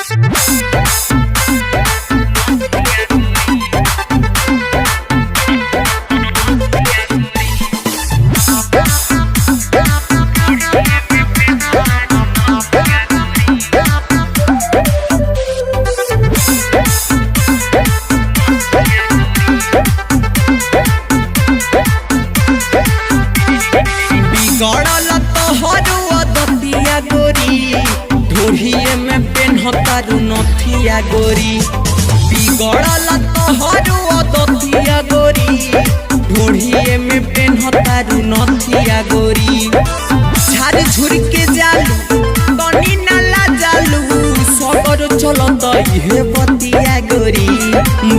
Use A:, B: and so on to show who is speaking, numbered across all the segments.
A: गड़ल तोहरुआ दतिया गोरी ढोढ़िए में पेन्हतारू नथिया गोरी। बिगड़ल तोहरुआ दतिया गोरी ढोढ़िए में पेन्हतारू नथिया गोरी। झाड़ झुर के जालू तनी नाला जालू सगर चलत इहे बतिया गोरी।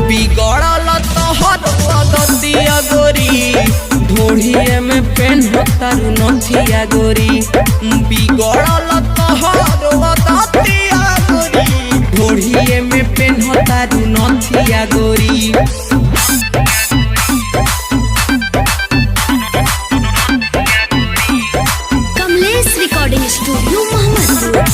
A: बिगड़ल तोहरुआ दतिया गोरी ढोढ़िए में पेन्हतारू नथिया गोरी। बिगड़ल तोहरुआ दतिया गोरी ढोढ़िए में पेन्हतारू नथिया गोरी।
B: Kamlesh recording studio Mohammadpur.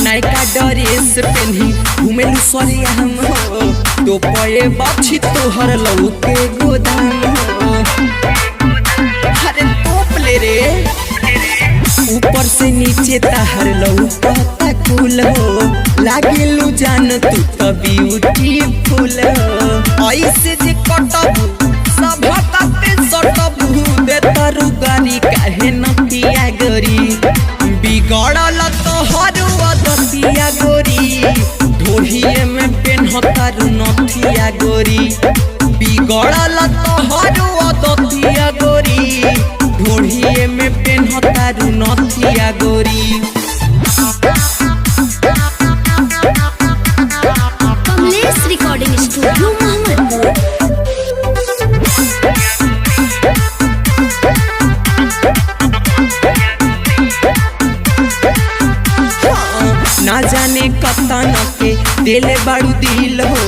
A: नयका ड्रेस पेन्ही घुमेलू सरिया हम हो तो पये बाछी तोहर लौके गोदाम हो। अरे तोप ले रे ऊपर से नीचे तहर लौका कुल हो। लागेलू जान तू तो ब्यूटीफुल हो। ऐसे जे कटबू सब कते सटबू दे तारू गाली काहे नथिया गोरी। बिगड़ल तोहरुआ दतिया गोरी ढोढ़िए में पेन्हतारू नथिया गोरी। बिगड़ल तोहरुआ दतिया गोरी ढोढ़िए में पेन्हतारू नथिया गोरी।
B: Kamlesh recording studio Mohammadpur.
A: ना जाने कतन के दिले बाड़ू दिल हो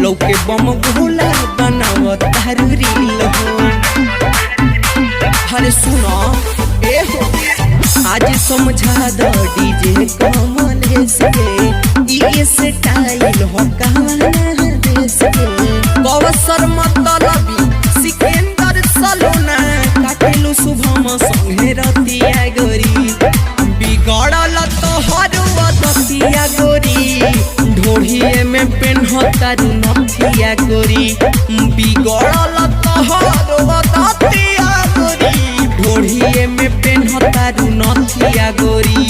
A: लौके बम भोला बनाव तारू रील हो। अरे सुनो ए हो आज समझा दो डीजे कमलेश के ये स्टाइल हो कहना देश के। कौशर मतलबी सिकंदर सलोना काटेलू शुभम संगे रतिया गोरी। बिगड़ल तोहरुआ दतिया गोरी ढोढ़िए में पेन्हतारू नथिया गोरी। बिगड़ल तोहरुआ दतिया गोरी ढोढ़िए में पेन्हतारू नथिया गोरी।